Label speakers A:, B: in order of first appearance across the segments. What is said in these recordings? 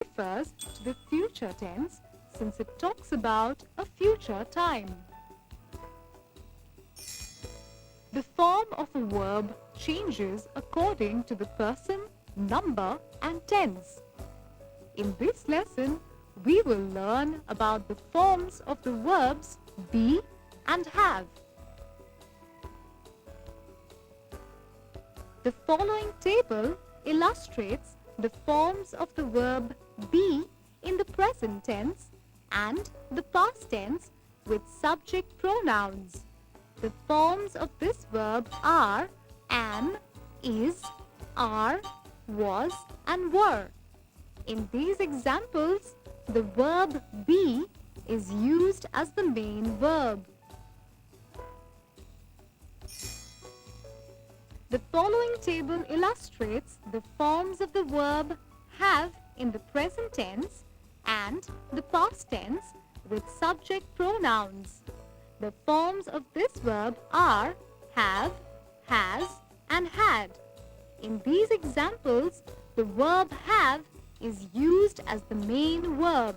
A: refers to the future tense since it talks about a future time. The form of a verb changes according to the person, number, and tense. In this lesson, we will learn about the forms of the verbs be and have. The following table illustrates the forms of the verb be in the present tense and the past tense with subject pronouns. The forms of this verb are am, is, are, was, and were. In these examples, the verb be is used as the main verb. The following table illustrates the forms of the verb have in the present tense and the past tense with subject pronouns. The forms of this verb are have, has, and had. In these examples, the verb have is used as the main verb.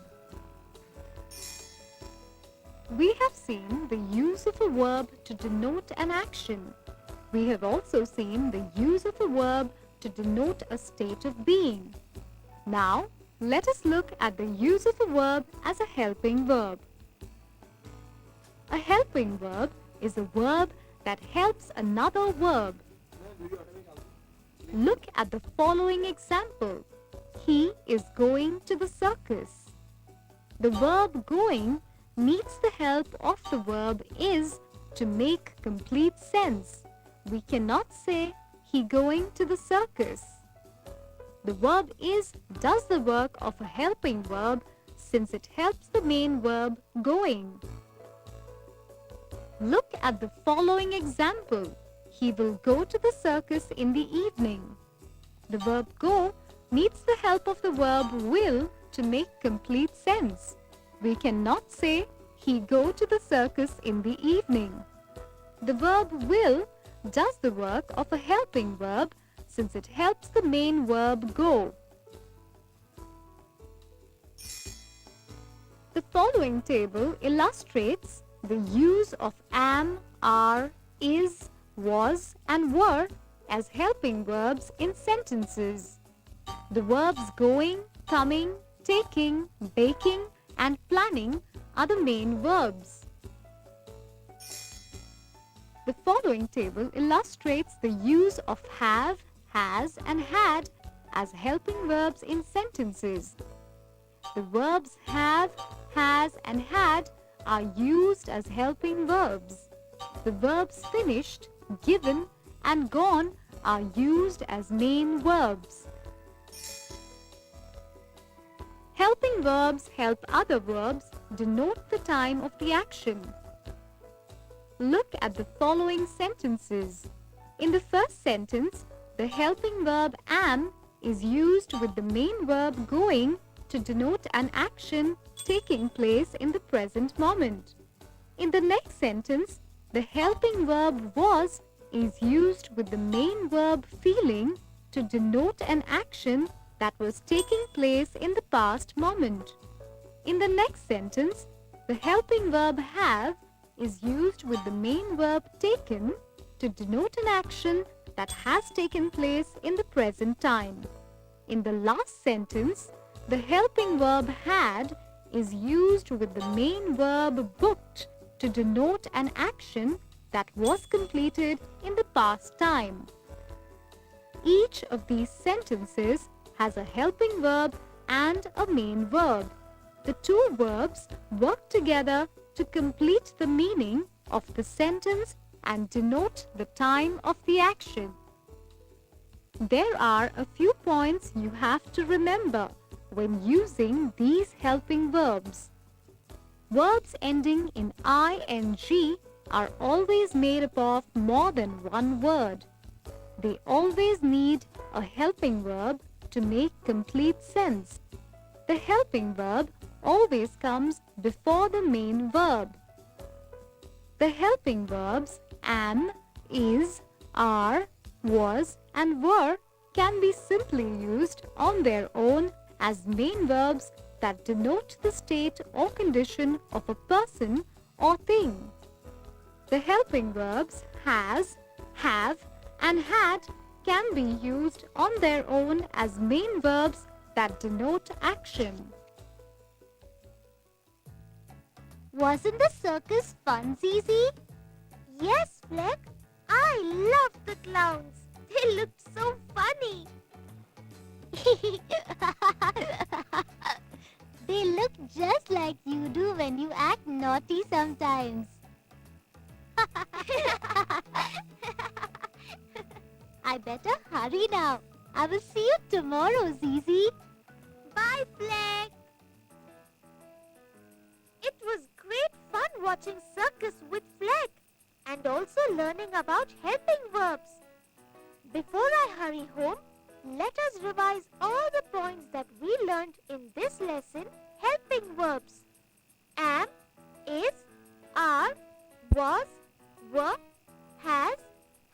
A: We have seen the use of a verb to denote an action. We have also seen the use of a verb to denote a state of being. Now, let us look at the use of a verb as a helping verb. A helping verb is a verb that helps another verb. Look at the following example. He is going to the circus. The verb going needs the help of the verb is to make complete sense. We cannot say he going to the circus. The verb is does the work of a helping verb since it helps the main verb going. Look at the following example. He will go to the circus in the evening. The verb go needs the help of the verb will to make complete sense. We cannot say he go to the circus in the evening. The verb will does the work of a helping verb since it helps the main verb go. The following table illustrates the use of am, are, is, was, and were as helping verbs in sentences. The verbs going, coming, taking, baking, and planning are the main verbs. The following table illustrates the use of have, has, and had as helping verbs in sentences. The verbs have, has, and had are used as helping verbs. The verbs finished, given, and gone are used as main verbs. Helping verbs help other verbs denote the time of the action. Look at the following sentences. In the first sentence, the helping verb am is used with the main verb going to denote an action taking place in the present moment. In the next sentence, the helping verb was is used with the main verb feeling to denote an action that was taking place in the past moment. In the next sentence, the helping verb have is used with the main verb taken to denote an action that has taken place in the present time. In the last sentence, the helping verb had is used with the main verb booked to denote an action that was completed in the past time. Each of these sentences has a helping verb and a main verb. The two verbs work together to complete the meaning of the sentence and denote the time of the action. There are a few points you have to remember when using these helping verbs. Verbs ending in ing are always made up of more than one word. They always need a helping verb to make complete sense. The helping verb always comes before the main verb. The helping verbs am, is, are, was, and were can be simply used on their own as main verbs that denote the state or condition of a person or thing. The helping verbs has, have, and had can be used on their own as main verbs that denote action.
B: Wasn't the circus fun, Zizi? Yes, Fleck. I loved the clowns. They looked so funny. They look just like you do when you act naughty sometimes. I better hurry now. I will see you tomorrow, Zizi. Bye, Fleck. It was great fun watching circus with Fleck and also learning about helping verbs. Before I hurry home, let us revise all the points that we learned in this lesson, helping verbs. Am, is, are, was, were, has,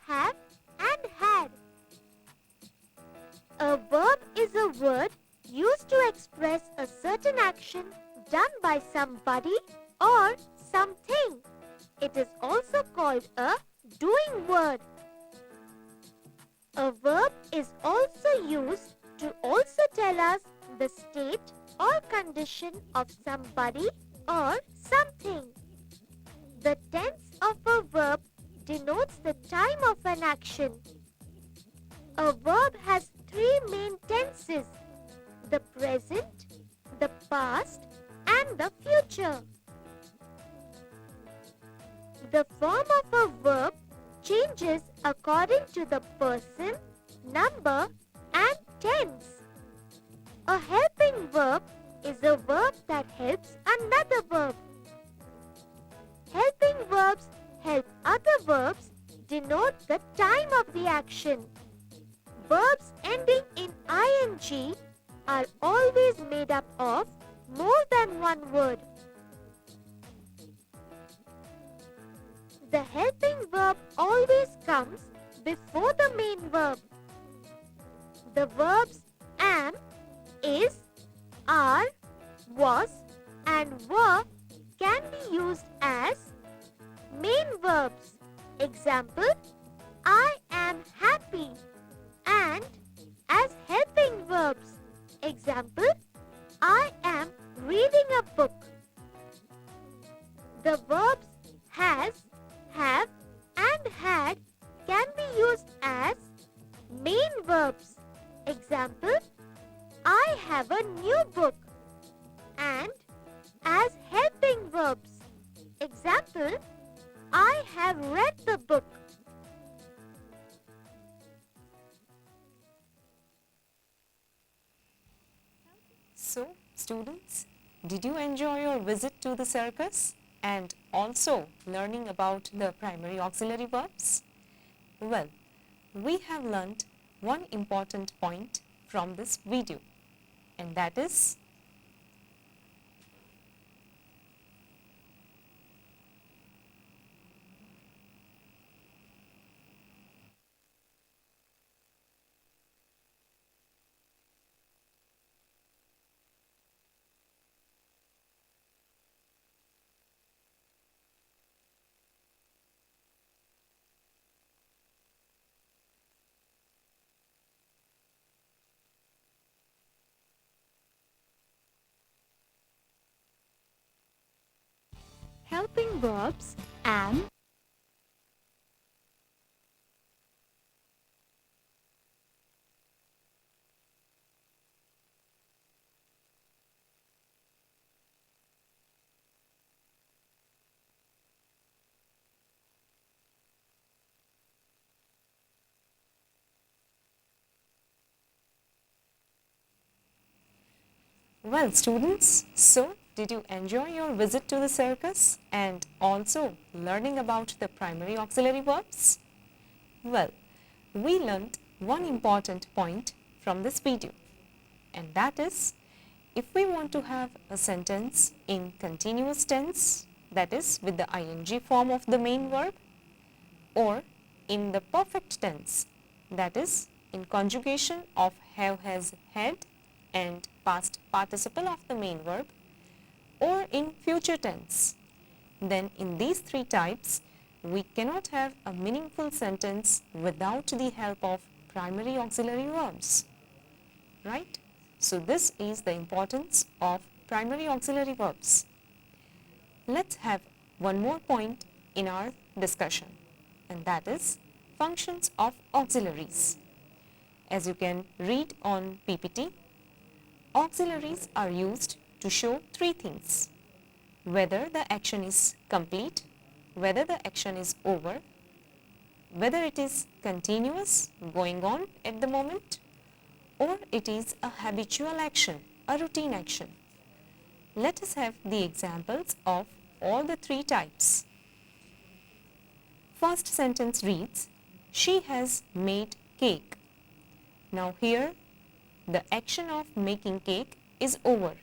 B: have, and had. A verb is a word used to express a certain action done by somebody or something. It is also called a doing word. A verb is also used to also tell us the state or condition of somebody or something. The tense of a verb denotes the time of an action. A verb has three main tenses: the present, the past, and the future. The form of a verb changes according to the person, number, and tense. A helping verb is a verb that helps another verb. Helping verbs help other verbs denote the time of the action. Verbs ending in ing are always made up of more than one word. The helping verb always comes before the main verb. The verbs am, is, are, was, and were can be used as main verbs. Example, I am happy. And as helping verbs. Example, I am reading a book. The verbs has, have, and had can be used as main verbs. Example, I have a new book. And as helping verbs. Example, I have read the book.
C: So, students, did you enjoy your visit to the circus and also learning about the primary auxiliary verbs? Well, we have learnt one important point from this video, and that is
A: Helping verbs am,
C: Well, students, so did you enjoy your visit to the circus and also learning about the primary auxiliary verbs? Well, we learnt one important point from this video, and that is, if we want to have a sentence in continuous tense, that is with the ing form of the main verb, or in the perfect tense, that is in conjugation of have, has, had, and past participle of the main verb, or in future tense, then in these three types, we cannot have a meaningful sentence without the help of primary auxiliary verbs, right? So this is the importance of primary auxiliary verbs. Let's have one more point in our discussion, and that is functions of auxiliaries. As you can read on PPT, auxiliaries are used to show three things: whether the action is complete, whether the action is over, whether it is continuous, going on at the moment, or it is a habitual action, a routine action. Let us have the examples of all the three types. First sentence reads, "She has made cake." Now here, the action of making cake is over.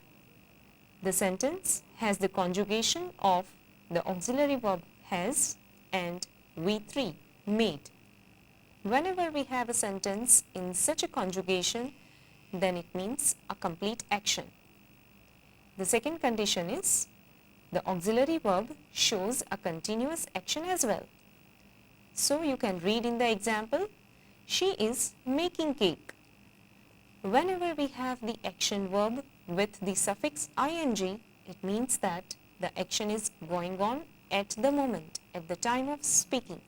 C: The sentence has the conjugation of the auxiliary verb has and V3, made. Whenever we have a sentence in such a conjugation, then it means a complete action. The second condition is the auxiliary verb shows a continuous action as well. So you can read in the example, "She is making cake." Whenever we have the action verb with the suffix ing, it means that the action is going on at the moment, at the time of speaking.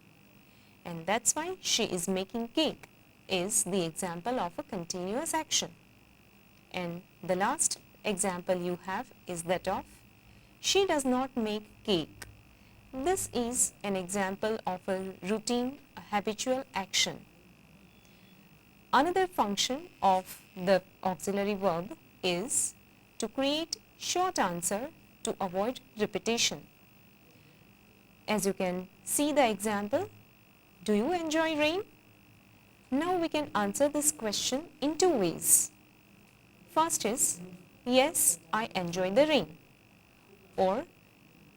C: And that's why "she is making cake" is the example of a continuous action. And the last example you have is that of "she does not make cake." This is an example of a routine, a habitual action. Another function of the auxiliary verb is to create short answer to avoid repetition. As you can see the example, do you enjoy rain? Now we can answer this question in two ways. First is, yes, I enjoy the rain. Or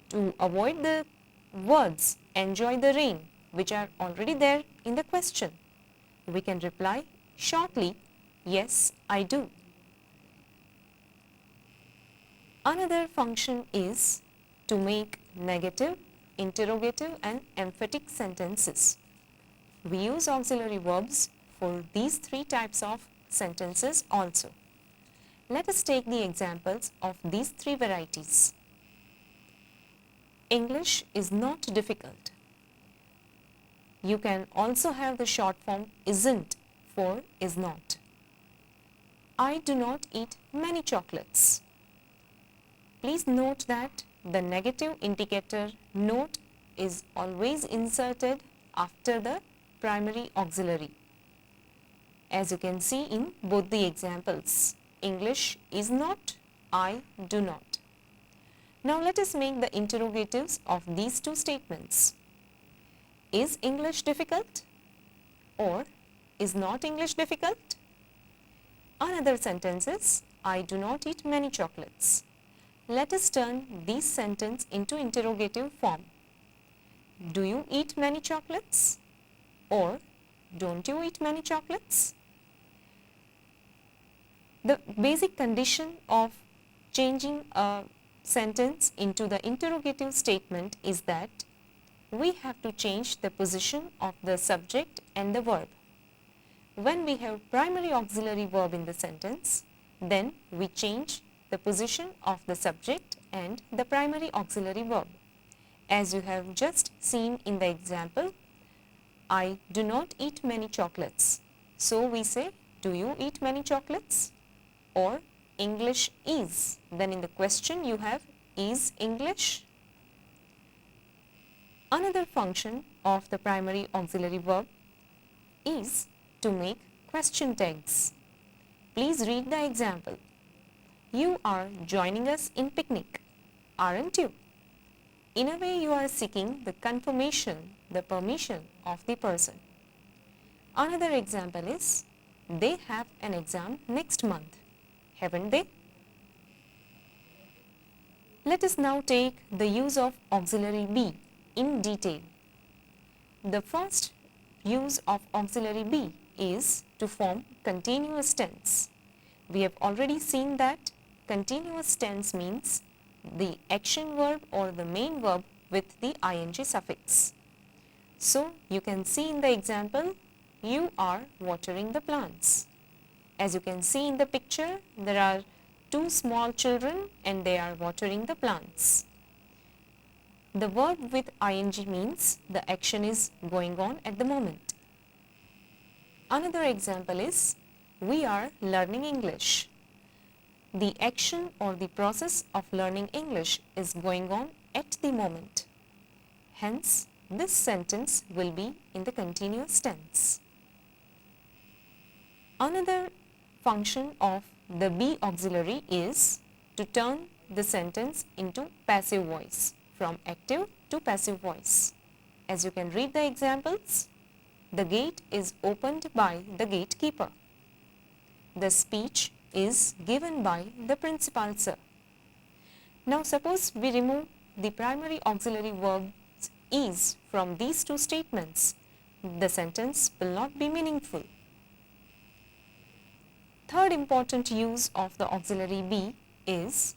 C: to avoid the words enjoy the rain which are already there in the question, we can reply shortly, yes, I do. Another function is to make negative, interrogative and emphatic sentences. We use auxiliary verbs for these three types of sentences also. Let us take the examples of these three varieties. English is not difficult. You can also have the short form isn't for is not. I do not eat many chocolates. Please note that the negative indicator note is always inserted after the primary auxiliary. As you can see in both the examples, English is not, I do not. Now let us make the interrogatives of these two statements. Is English difficult? Or is not English difficult? Another sentence is, I do not eat many chocolates. Let us turn this sentence into interrogative form. Do you eat many chocolates? Or don't you eat many chocolates? The basic condition of changing a sentence into the interrogative statement is that we have to change the position of the subject and the verb. When we have primary auxiliary verb in the sentence, then we change the position of the subject and the primary auxiliary verb. As you have just seen in the example, I do not eat many chocolates. So we say, do you eat many chocolates? Or English is. Then in the question you have, is English? Another function of the primary auxiliary verb is to make question tags. Please read the example. You are joining us in picnic, aren't you? In a way, you are seeking the confirmation, the permission of the person. Another example is, they have an exam next month, haven't they? Let us now take the use of auxiliary be in detail. The first use of auxiliary be is to form continuous tense. We have already seen that continuous tense means the action verb or the main verb with the ing suffix. So, you can see in the example, you are watering the plants. As you can see in the picture, there are two small children and they are watering the plants. The verb with ing means the action is going on at the moment. Another example is, we are learning English. The action or the process of learning English is going on at the moment. Hence, this sentence will be in the continuous tense. Another function of the be auxiliary is to turn the sentence into passive voice, from active to passive voice. As you can read the examples, the gate is opened by the gatekeeper. The speech is given by the principal, sir. Now suppose we remove the primary auxiliary verb is from these two statements. The sentence will not be meaningful. Third important use of the auxiliary be is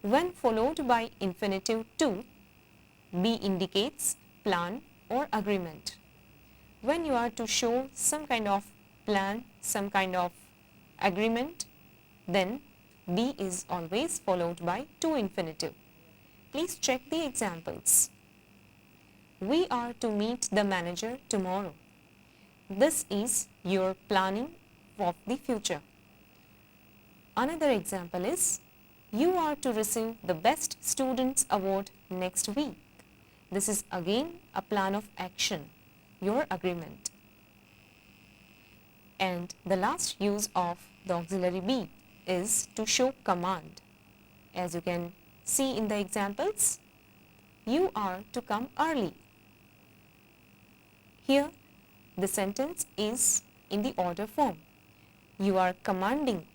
C: when followed by infinitive to, be indicates plan or agreement. When you are to show some kind of plan, some kind of agreement, then be is always followed by to infinitive. Please check the examples. We are to meet the manager tomorrow. This is your planning of the future. Another example is, you are to receive the best students award next week. This is again a plan of action, your agreement. And the last use of the auxiliary be is to show command. As you can see in the examples, you are to come early. Here, the sentence is in the order form. You are commanding